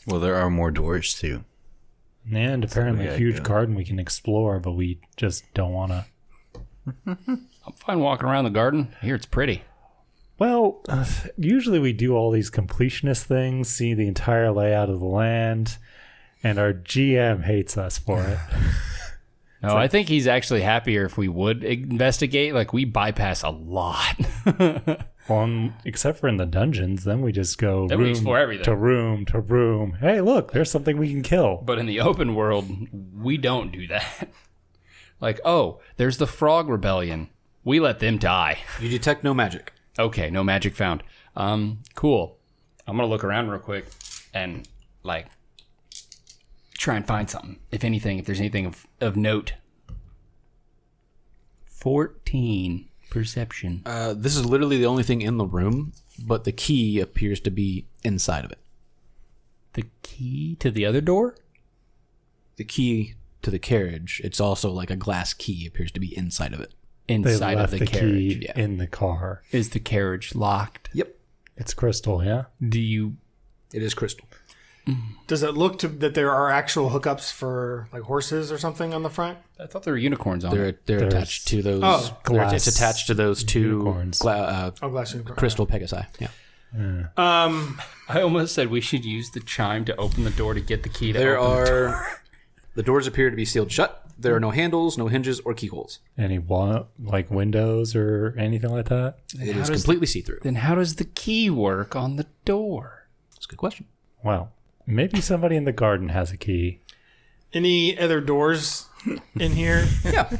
S6: Well, there are more doors, too.
S4: And apparently a
S6: gotta
S4: huge
S6: go.
S4: garden we can explore, but we just don't want to.
S3: I'm fine walking around the garden. Here, it's pretty.
S4: Well, usually we do all these completionist things, see the entire layout of the land, and our GM hates us for it.
S3: No, I think he's actually happier if we would investigate. Like, we bypass a lot.
S4: Well, except for in the dungeons, then we just go
S3: Then we
S4: room
S3: explore everything.
S4: to room to room. Hey, look, there's something we can kill.
S3: But in the open world, we don't do that. Like, oh, there's the Frog Rebellion. We let them die.
S2: You detect no magic.
S3: Okay, no magic found. Cool. I'm gonna look around real quick and like try and find something. If anything, if there's anything of note. 14 perception.
S2: This is literally the only thing in the room, but the key appears to be inside of it.
S3: The key to the other door?
S2: The key to the carriage, it's also like a glass key, appears to be inside of it.
S4: They
S3: Inside
S4: left
S3: of the carriage.
S4: key
S2: yeah.
S4: in the car.
S3: Is the carriage locked?
S2: Yep.
S4: It's crystal, yeah?
S3: Do you
S2: It is crystal.
S5: Does it look to that there are actual hookups for like horses or something on the front?
S3: I thought there were unicorns on
S2: They're
S3: it.
S2: they're
S4: There's
S2: attached to those.
S5: Oh.
S2: It's attached to those two
S4: unicorns.
S5: Oh, glass unicorn.
S2: crystal Pegasi. Yeah.
S3: I almost said we should use the chime to open the door to get the key to
S2: There
S3: open the door.
S2: are. The doors appear to be sealed shut. There are no handles, no hinges, or keyholes.
S4: Any like windows or anything like that?
S2: It is completely see-through.
S3: Then how does the key work on the door?
S2: That's a good question.
S4: Well, maybe somebody in the garden has a key.
S5: Any other doors in here?
S2: Yeah.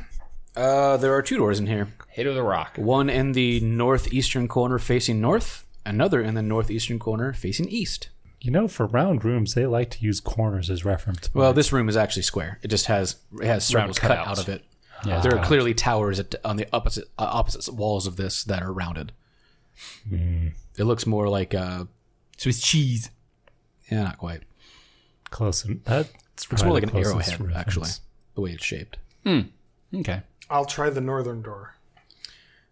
S2: There are two doors in here.
S3: Hit with a rock.
S2: One in the northeastern corner facing north. Another in the northeastern corner facing east.
S4: You know, for round rooms, they like to use corners as reference.
S2: Well, this room is actually square. It just has circles cut
S3: cutouts.
S2: out of it.
S3: Yeah.
S2: There are clearly towers on the opposite walls of this that are rounded. It looks more like
S3: Swiss cheese.
S2: yeah, not quite.
S4: Close. That's
S2: It's more like an
S4: closest
S2: arrowhead,
S4: reference.
S2: actually, the way it's shaped.
S3: Okay.
S5: I'll try the northern door.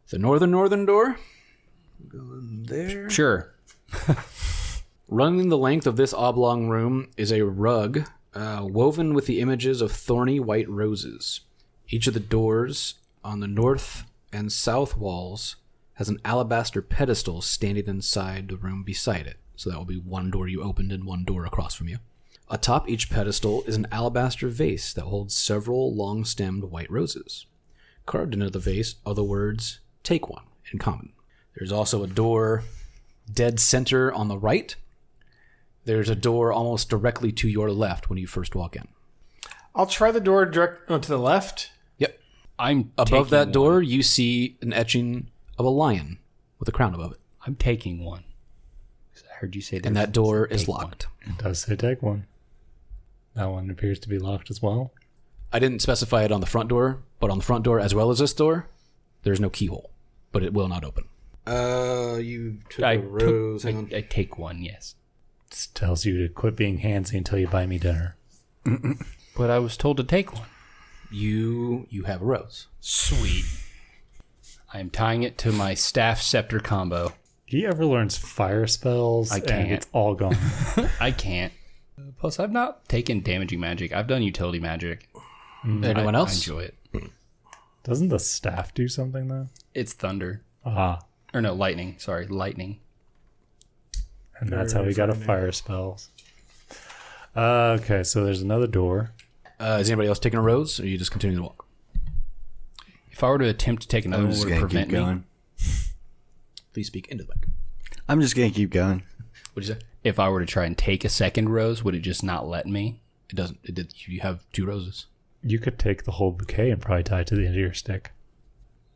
S2: The northern door. Go in there.
S3: Sure.
S2: Running the length of this oblong room is a rug woven with the images of thorny white roses. Each of the doors on the north and south walls has an alabaster pedestal standing inside the room beside it. So that will be one door you opened and one door across from you. Atop each pedestal is an alabaster vase that holds several long-stemmed white roses. Carved into the vase are the words, "Take one," in common. There's also a door dead center on the right. There's a door almost directly to your left when you first walk in.
S5: I'll try the door direct to the left.
S2: Yep.
S3: I'm
S2: Above
S3: taking
S2: that door,
S3: one.
S2: you see an etching of a lion with a crown above it.
S3: I'm taking one. I heard you say
S2: And that door is
S3: one.
S2: locked.
S4: It does say take one. That one appears to be locked as well.
S2: I didn't specify it on the front door, but on the front door as well as this door, there's no keyhole, but it will not open. You took a rose. Hang on.
S3: I take one, yes.
S4: This tells you to quit being handsy until you buy me dinner.
S3: But I was told to take one.
S2: You have a rose.
S3: Sweet. I am tying it to my staff scepter combo.
S4: He ever learns fire spells,
S3: I
S4: and
S3: can't.
S4: it's all gone.
S3: I can't. Plus, I've not taken damaging magic. I've done utility magic.
S2: Anyone
S3: I
S2: else?
S3: enjoy it.
S4: Doesn't the staff do something, though?
S3: It's thunder.
S4: Ah,
S3: Or no, lightning. Sorry, lightning.
S4: and that's how he got a fire spells. Okay, so there's another door.
S2: Is anybody else taking a rose, or are you just continuing to walk?
S3: If I were to attempt to take another
S6: I'm
S3: one,
S6: just
S3: would it
S6: gonna keep
S3: prevent me?
S6: going.
S2: Please speak into the mic.
S6: I'm just gonna keep going.
S2: What'd you say?
S3: If I were to try and take a second rose, would it just not let me?
S2: It doesn't. It did. You have 2 roses.
S4: You could take the whole bouquet and probably tie it to the end of your stick.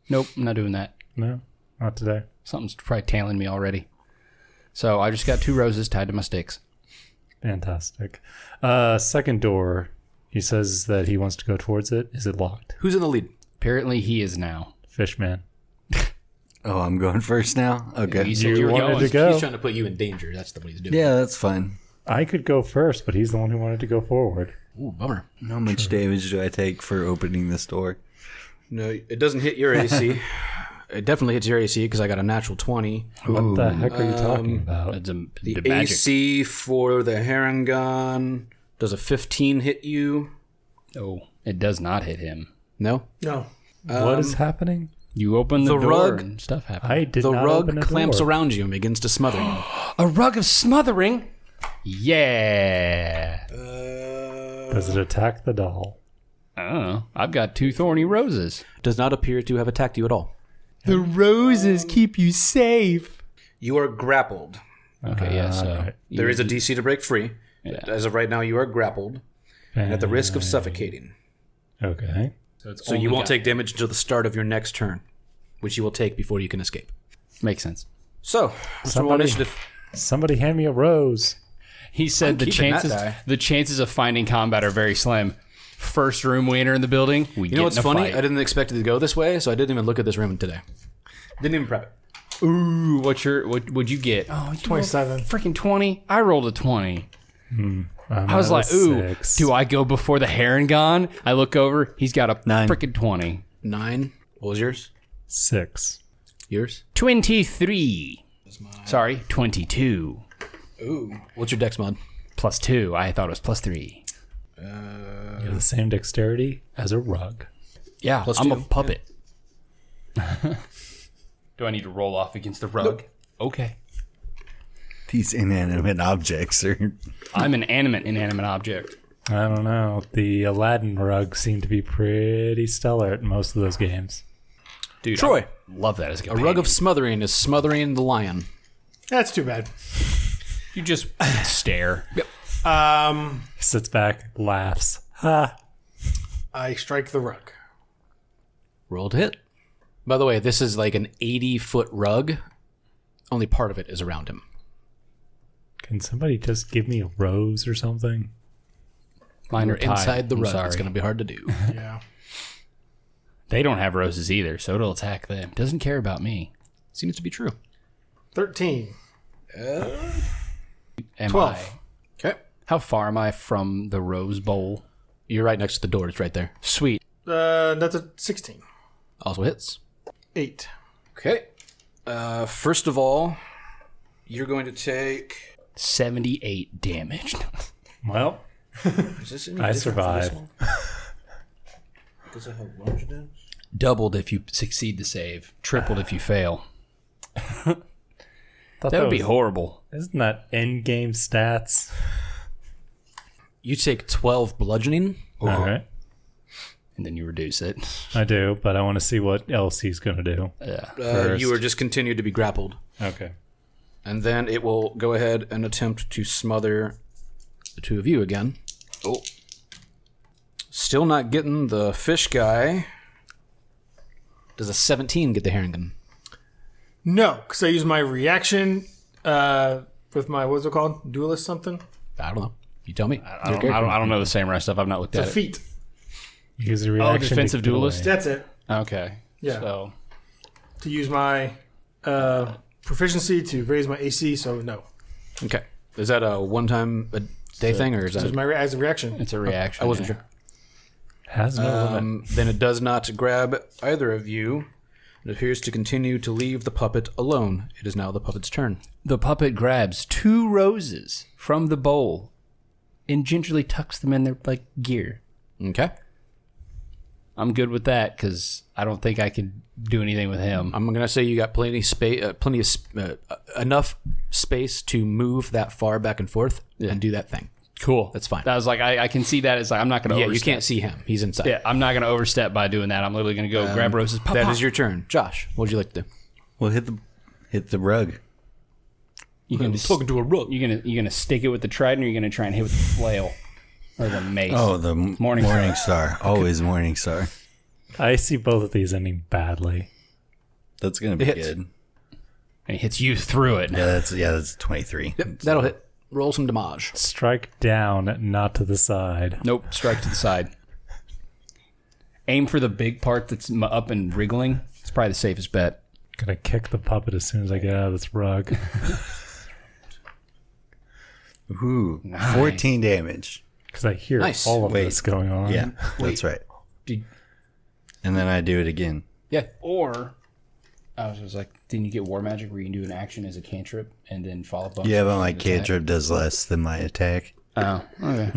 S3: Nope, I'm not doing that.
S4: No, not today.
S3: Something's probably tailing me already. So I just got 2 roses tied to my sticks.
S4: Fantastic. Second door. He says that he wants to go towards it. Is it locked?
S2: Who's in the lead?
S3: Apparently he is now.
S4: Fishman.
S6: Oh, I'm going first now? Okay.
S3: You said you were
S4: wanted
S3: going.
S4: to go.
S2: He's trying to put you in danger. That's what he's doing.
S6: Yeah, that's fine.
S4: I could go first, but he's the one who wanted to go forward.
S2: Ooh, bummer.
S6: How much damage do I take for opening this door?
S2: No, it doesn't hit your AC. It definitely hits your AC because I got a natural 20.
S4: What the heck are you talking about?
S3: That's
S2: The
S3: the magic.
S2: AC for the Heron gun does a 15 hit you?
S3: Oh, it does not hit him.
S2: No.
S5: No.
S4: What is happening?
S3: You open the,
S2: The
S3: door
S2: rug-
S3: and stuff happens.
S4: I did
S2: The
S4: not
S2: rug
S4: open a
S2: clamps
S4: door.
S2: around you and begins to smother you.
S3: A rug of smothering? Yeah.
S4: Does it attack the doll?
S3: Oh, I've got 2 thorny roses.
S2: Does not appear to have attacked you at all.
S3: The roses keep you safe.
S2: You are grappled.
S3: Okay, yeah, so
S4: Alright.
S2: There is a DC to break free. But as of right now, you are grappled and at the risk of suffocating.
S4: Okay.
S2: So you won't take damage until the start of your next turn, which you will take before you can escape.
S3: Makes sense.
S2: So, Mr.
S4: Somebody-
S2: Initiative.
S4: Somebody hand me a rose.
S3: He said
S2: I'm
S3: the
S2: keeping that
S3: chances
S2: die.
S3: the chances of finding combat are very slim. First room we enter in the building, we
S2: You
S3: get
S2: know what's
S3: in a
S2: funny?
S3: fight.
S2: I didn't expect it to go this way, so I didn't even look at this room today. Didn't even prep it.
S3: Ooh, what'd you get? Oh,
S5: 27.
S3: Freaking 20. I rolled a 20. I was
S4: at
S3: like,
S4: a
S3: ooh,
S4: 6.
S3: do I go before the Heron gone? I look over, he's got a
S6: 9.
S3: freaking 20.
S2: 9. What was yours?
S4: 6.
S2: Yours?
S3: 23. Sorry, 22.
S2: Ooh. What's your dex mod?
S3: Plus 2. I thought it was plus 3.
S4: You have the same dexterity as a rug.
S3: Yeah,
S2: Plus
S3: I'm
S2: 2.
S3: a puppet. Do I need to roll off against the rug? Okay.
S6: These inanimate objects are...
S3: I'm an inanimate object.
S4: I don't know. The Aladdin rug seemed to be pretty stellar at most of those games.
S3: Dude,
S2: Troy.
S3: I love that as a
S2: A
S3: companion.
S2: rug of smothering is smothering the lion.
S5: That's too bad.
S3: You just stare.
S4: He sits back, laughs. Ha!
S5: I strike the rug.
S2: Roll to hit. By the way, this is like an 80-foot rug. Only part of it is around him.
S4: Can somebody just give me a rose or something?
S3: Mine
S2: You're
S3: are tied.
S2: inside the
S3: I'm
S2: rug.
S3: sorry.
S2: It's going to be hard to do.
S5: Yeah.
S3: They don't have roses either, so it'll attack them. Doesn't care about me.
S2: Seems to be true.
S5: 13.
S3: Am
S5: 12.
S3: I?
S2: Okay.
S3: How far am I from the rose bowl?
S2: You're right next to the door. It's right there.
S3: Sweet.
S5: That's a 16.
S2: Also hits.
S5: 8.
S2: Okay. First of all, you're going to take...
S3: 78 damage.
S4: Well,
S2: Is this any
S4: I
S2: different for
S4: survive.
S2: this one? Does it have large damage?
S3: Doubled if you succeed the save. Tripled if you fail.
S4: thought
S3: That would be
S4: was-
S3: horrible.
S4: Isn't that end game stats?
S2: You take 12 bludgeoning.
S4: All right.
S3: And then you reduce it.
S4: I do, but I want to see what else he's going to do.
S3: Yeah.
S4: First.
S2: You are just continued to be grappled.
S4: Okay.
S2: And then it will go ahead and attempt to smother the two of you again. Oh. Still not getting the fish guy. Does a 17 get the Haringen?
S5: No, because I use my reaction with my, what's it called? Duelist something?
S2: I don't know. You tell me.
S3: I don't know the samurai stuff. I've not looked
S5: It's
S3: at
S5: a
S3: it.
S5: feat.
S4: Use a reaction.
S3: defensive
S4: to get
S3: duelist?
S4: away.
S5: That's it.
S3: Okay.
S5: Yeah.
S3: So
S5: To use my proficiency to raise my AC, so no.
S2: Okay. Is that a one-time a day thing, or is
S5: This
S2: that?
S5: is my as a reaction.
S3: It's a reaction.
S2: I wasn't
S3: yeah.
S2: sure.
S4: Has no limit.
S2: Then it does not grab either of you. It appears to continue to leave the puppet alone. It is now the puppet's turn.
S3: The puppet grabs 2 roses from the bowl and gingerly tucks them in their like gear.
S2: Okay.
S3: I'm good with that because I don't think I can do anything with him.
S2: I'm gonna say you got plenty space, enough space to move that far back and forth and do that thing.
S3: Cool.
S2: That's fine.
S3: That was like I can see that. It's like I'm not going to
S2: Yeah,
S3: overstep.
S2: you can't see him. He's inside.
S3: Yeah, I'm not going to overstep by doing that. I'm literally going to go grab roses. Pop,
S2: That
S3: pop.
S2: is your turn, Josh. What would you like to do?
S6: Well, hit the rug.
S3: You can
S2: Talking to a rug.
S3: you're gonna stick it with the trident, or you're gonna try and hit with the flail or the mace.
S6: Oh, the
S3: Morning
S6: Star. Always Morning Star.
S4: I see both of these ending badly.
S6: That's gonna be
S2: It hits.
S6: good.
S3: And he hits you through it.
S6: That's 23.
S2: Yep, that'll hit. Roll some damage.
S4: Strike down, not to the side.
S3: Nope. Strike to the side. Aim for the big part that's up and wriggling. It's probably the safest bet.
S4: Gonna kick the puppet as soon as I get out of this rug.
S6: Ooh,
S3: Nice.
S6: 14 damage.
S4: Because I hear
S2: Nice.
S4: all of
S6: Wait.
S4: this going on.
S6: Yeah, that's right.
S3: Did-
S6: And then I do it again.
S3: Yeah. Or I was like, didn't you get war magic where you can do an action as a cantrip and then follow up?
S6: Yeah, but my cantrip does less than my attack.
S3: Oh, okay.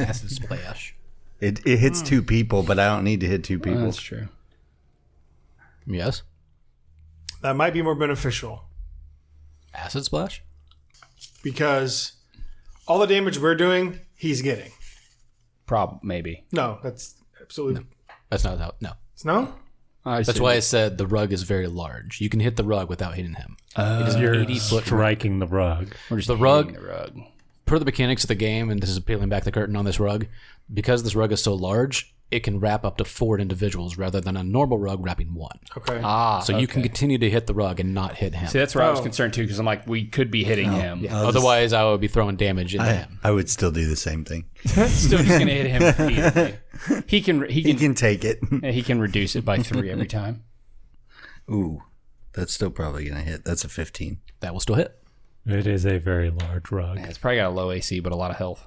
S2: Acid splash.
S6: It hits 2 people, but I don't need to hit 2 people.
S3: That's true.
S2: Yes.
S5: That might be more beneficial
S2: Acid splash.
S5: because all the damage we're doing, he's getting.
S3: Maybe.
S5: No, that's absolutely
S2: That's not how. No.
S5: it's no.
S2: That's why I said the rug is very large. You can hit the rug without hitting him. It is an
S4: You're
S2: 80-foot rug.
S4: striking the rug.
S3: We're just
S2: The
S3: hitting
S2: rug-
S3: The rug.
S2: Per the mechanics of the game, and this is peeling back the curtain on this rug, because this rug is so large, it can wrap up to 4 individuals rather than a normal rug wrapping 1.
S5: Okay.
S2: So you can continue to hit the rug and not hit him.
S3: See, that's where I was concerned too, because I'm like, we could be hitting him.
S2: Otherwise, I would be throwing damage into him.
S6: I would still do the same thing.
S3: Still just gonna hit him repeatedly. He
S6: He can take it.
S3: he can reduce it by 3 every time.
S6: Ooh, that's still probably going to hit. That's a 15.
S2: That will still hit.
S4: It is a very large rug.
S3: Yeah, it's probably got a low AC, but a lot of health.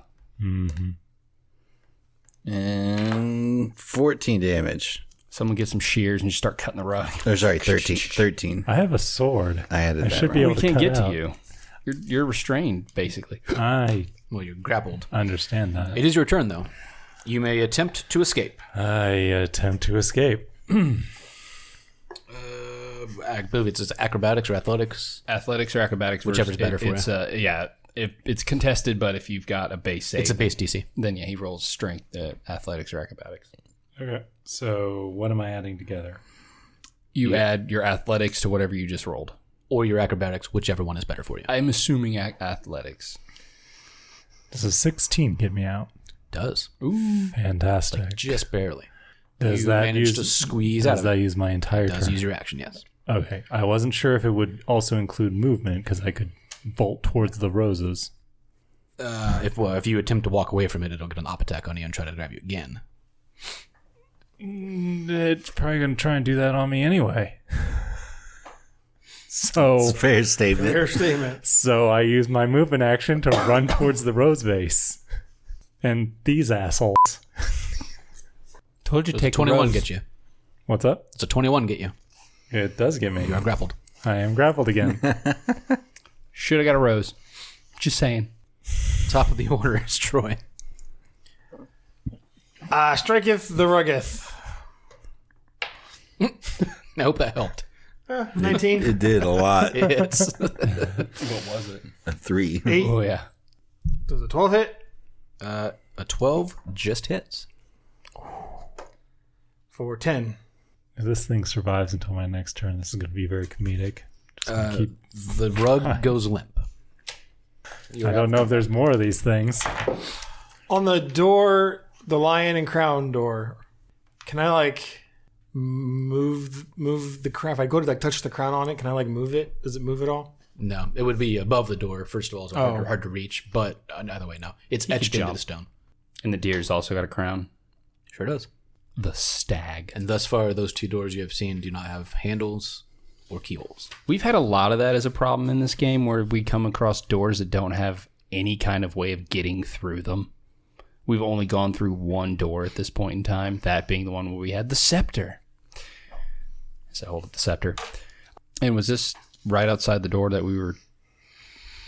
S6: And 14 damage.
S3: Someone get some shears and just start cutting the rug.
S6: Oh, sorry, 13. 13.
S4: I have a sword.
S6: I had it
S4: I
S6: that
S4: should be
S6: wrong.
S4: able
S3: We
S4: to
S3: can't
S4: cut
S3: get
S4: out.
S3: to you. You're restrained, basically.
S4: I
S2: Well, you're grappled.
S4: understand that.
S2: It is your turn, though. You may attempt to escape.
S4: I attempt to escape.
S2: I believe it's acrobatics or athletics.
S3: Athletics or acrobatics,
S2: Whichever's better for
S3: it's, yeah, it's contested, but if you've got a base save,
S2: It's a base DC.
S3: then yeah, he rolls strength, athletics or acrobatics.
S4: Okay. So what am I adding together?
S3: You add your athletics to whatever you just rolled.
S2: Or your acrobatics, whichever one is better for you.
S3: I'm assuming athletics.
S4: Does a 16 get me out?
S2: Does.
S4: Fantastic.
S2: Just barely.
S4: Does
S2: You
S4: that
S2: manage
S4: use
S2: to squeeze out
S4: Does
S2: of
S4: that
S2: it.
S4: use my entire
S2: Does
S4: turn?
S2: use your action, yes.
S4: Okay. I wasn't sure if it would also include movement because I could bolt towards the roses.
S2: If you attempt to walk away from it, it'll get an op attack on you and try to grab you again.
S4: It's probably going to try and do that on me anyway. So,
S6: It's a fair statement.
S5: Fair statement.
S4: so I use my movement action to run towards the rose vase. And these assholes.
S3: Told you
S2: Does
S3: take
S2: 21
S3: a
S2: get you?
S4: What's up?
S2: It's a 21 get you.
S4: It does get me.
S2: You are grappled.
S4: I am grappled again.
S3: Should have got a rose. Just saying.
S2: Top of the order is Troy.
S5: Striketh the ruggeth.
S2: I hope that helped.
S5: 19.
S6: It did a lot.
S2: It's
S3: What was it?
S6: A 3.
S5: 8.
S3: Oh yeah.
S5: Does a 12 hit?
S2: a 12 just hits.
S5: For 10.
S4: If this thing survives until my next turn, this is going to be very comedic. Just gonna keep.
S2: The rug goes limp.
S4: I don't know if there's more of these things.
S5: On the door, the lion and crown door, can I like move the crown? If I go to like touch the crown on it, can I like move it? Does it move at all?
S2: No, it would be above the door, first of all, so
S5: Oh.
S2: hard to reach, but either way, no. It's etched into
S3: jump.
S2: the stone.
S3: And the deer's also got a crown.
S2: Sure does.
S3: The stag.
S2: And thus far, those 2 doors you have seen do not have handles or keyholes.
S3: We've had a lot of that as a problem in this game where we come across doors that don't have any kind of way of getting through them. We've only gone through one door at this point in time, that being the one where we had the scepter. So I hold up the scepter. And was this right outside the door that we were...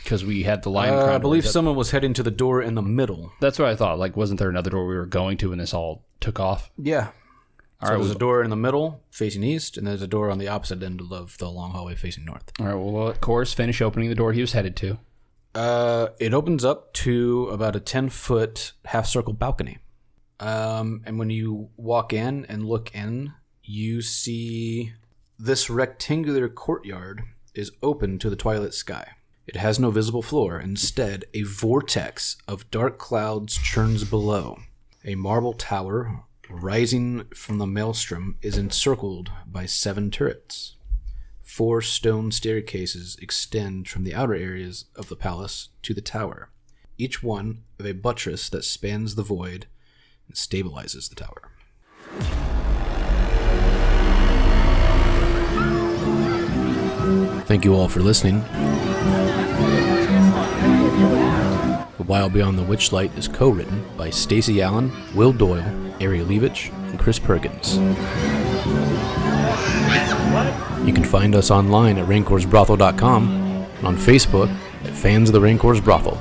S3: Because we had the lion crown.
S2: I believe someone was heading to the door in the middle.
S3: That's what I thought. Like, wasn't there another door we were going to when this all took off?
S2: Yeah.
S3: All
S2: So
S3: right,
S2: there's a door in the middle facing east, and there's a door on the opposite end of the long hallway facing north.
S3: All right, well, we'll let Corus finish opening the door he was headed to.
S2: It opens up to about a 10-foot half-circle balcony. And when you walk in and look in, you see this rectangular courtyard is open to the twilight sky. It has no visible floor. Instead, a vortex of dark clouds churns below. A marble tower rising from the maelstrom is encircled by 7 turrets. 4 stone staircases extend from the outer areas of the palace to the tower, each one of a buttress that spans the void and stabilizes the tower. Thank you all for listening. The Wild Beyond the Witchlight is co-written by Stacey Allen, Will Doyle, Ari Levitch, and Chris Perkins. You can find us online at rancorsbrothel.com and on Facebook at Fans of the Rancors Brothel.